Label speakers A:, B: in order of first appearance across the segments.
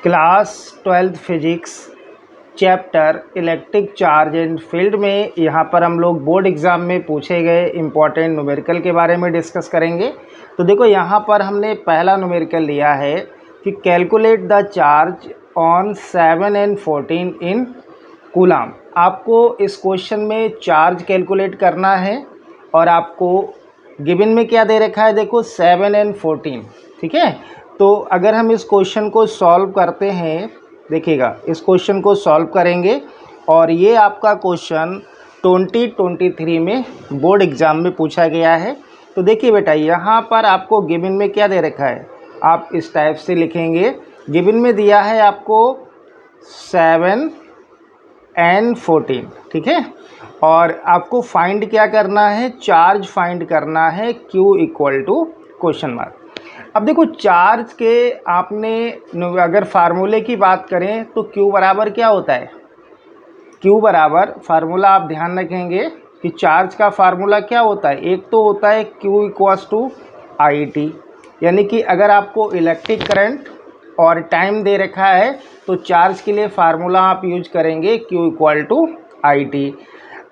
A: Class 12th physics chapter electric charge and field में यहाँ पर हम लोग बोर्ड एग्ज़ाम में पूछे गए इम्पॉर्टेंट न्यूमेरिकल के बारे में डिस्कस करेंगे। तो देखो यहाँ पर हमने पहला न्यूमेरिकल लिया है कि calculate the charge on 7 and 14 in coulomb. आपको इस क्वेश्चन में चार्ज कैलकुलेट करना है और आपको गिवन में क्या दे रखा है, देखो 7 and 14, ठीक है। तो अगर हम इस क्वेश्चन को सॉल्व करते हैं, देखिएगा इस क्वेश्चन को सॉल्व करेंगे और ये आपका क्वेश्चन 2023 में बोर्ड एग्ज़ाम में पूछा गया है। तो देखिए बेटा, यहाँ पर आपको गिवन में क्या दे रखा है, आप इस टाइप से लिखेंगे। गिवन में दिया है आपको 7 and 14, ठीक है। और आपको फाइंड क्या करना है, चार्ज फाइंड करना है, Q equal to question mark. अब देखो चार्ज के आपने अगर फार्मूले की बात करें तो Q बराबर क्या होता है, Q बराबर फार्मूला आप ध्यान रखेंगे कि चार्ज का फार्मूला क्या होता है, एक तो होता है Q इक्वल्स टू IT, यानी कि अगर आपको इलेक्ट्रिक करंट और टाइम दे रखा है तो चार्ज के लिए फार्मूला आप यूज करेंगे Q इक्वल टू IT।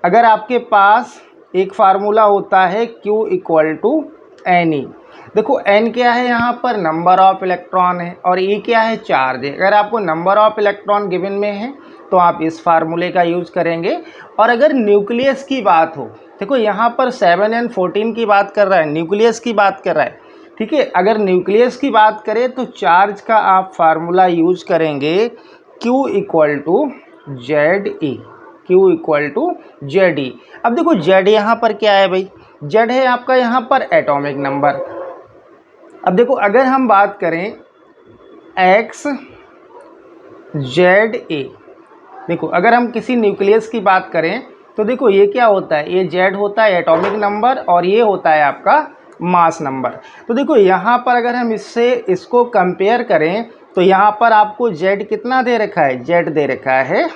A: अगर आपके पास एक फार्मूला होता है Q इक्वल टू NE। देखो N क्या है, यहाँ पर नंबर ऑफ इलेक्ट्रॉन है और E क्या है, चार्ज है। अगर आपको नंबर ऑफ इलेक्ट्रॉन गिवन में है तो आप इस फार्मूले का यूज़ करेंगे। और अगर न्यूक्लियस की बात हो, देखो यहाँ पर 7 and 14 की बात कर रहा है, न्यूक्लियस की बात कर रहा है, ठीक है। अगर न्यूक्लियस की बात करें तो चार्ज का आप फार्मूला यूज करेंगे Q equal to ZE, Q equal to ZE। अब देखो Z यहाँ पर क्या है भाई, Z है आपका यहाँ पर एटॉमिक नंबर। अब देखो अगर हम बात करें XZA, देखो अगर हम किसी न्यूक्लियस की बात करें तो देखो ये क्या होता है, ये Z होता है एटॉमिक नंबर और ये होता है आपका मास नंबर। तो देखो यहाँ पर अगर हम इसको कंपेयर करें तो यहाँ पर आपको Z कितना दे रखा है, Z दे रखा है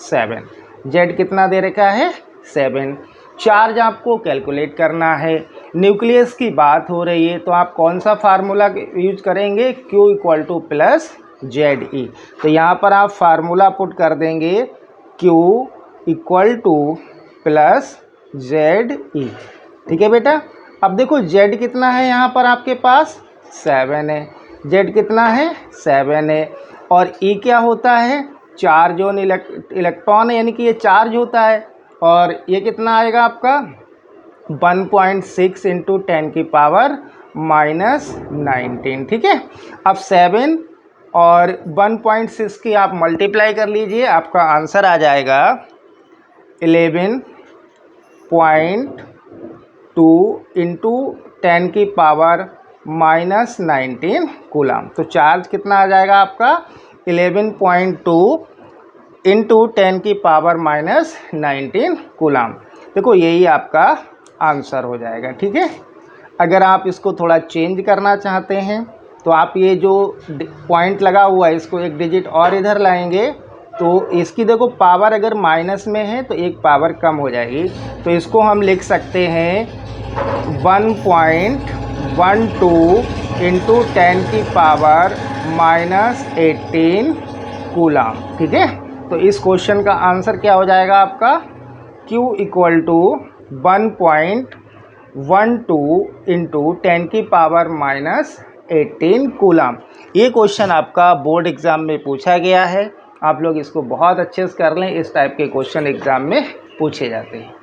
A: 7, Z कितना दे रखा है 7। चार्ज आपको कैलकुलेट करना है, न्यूक्लियस की बात हो रही है तो आप कौन सा फार्मूला यूज करेंगे, Q equal two plus ZE। तो यहाँ पर आप फार्मूला पुट कर देंगे Q equal two plus ZE, ठीक है बेटा। अब देखो Z कितना है यहाँ पर आपके पास 7 है, Z कितना है 7 है और E क्या होता है, चार्ज ऑन इलेक्ट्रॉन है, यानी कि ये चार्ज होता है और ये कितना आएगा आपका 1.6 इंटू 10 की पावर माइनस 19, ठीक है। अब 7 और 1.6 की आप मल्टीप्लाई कर लीजिए, आपका आंसर आ जाएगा 11.2 इंटू 10 की पावर माइनस 19 कूलाम। तो चार्ज कितना आ जाएगा आपका 11.2 इंटू 10 की पावर माइनस 19 कूलाम। देखो यही आपका आंसर हो जाएगा, ठीक है। अगर आप इसको थोड़ा चेंज करना चाहते हैं तो आप ये जो पॉइंट लगा हुआ है इसको एक डिजिट और इधर लाएंगे तो इसकी देखो पावर अगर माइनस में है तो एक पावर कम हो जाएगी। तो इसको हम लिख सकते हैं 1.12 इंटू 10 की पावर माइनस 18 कूलाम, ठीक है। तो इस क्वेश्चन का आंसर क्या हो जाएगा आपका, Q इक्वल टू 1.12 इंटू 10 की पावर माइनस 18 कूलाम। ये क्वेश्चन आपका बोर्ड एग्ज़ाम में पूछा गया है, आप लोग इसको बहुत अच्छे से कर लें, इस टाइप के क्वेश्चन एग्ज़ाम में पूछे जाते हैं।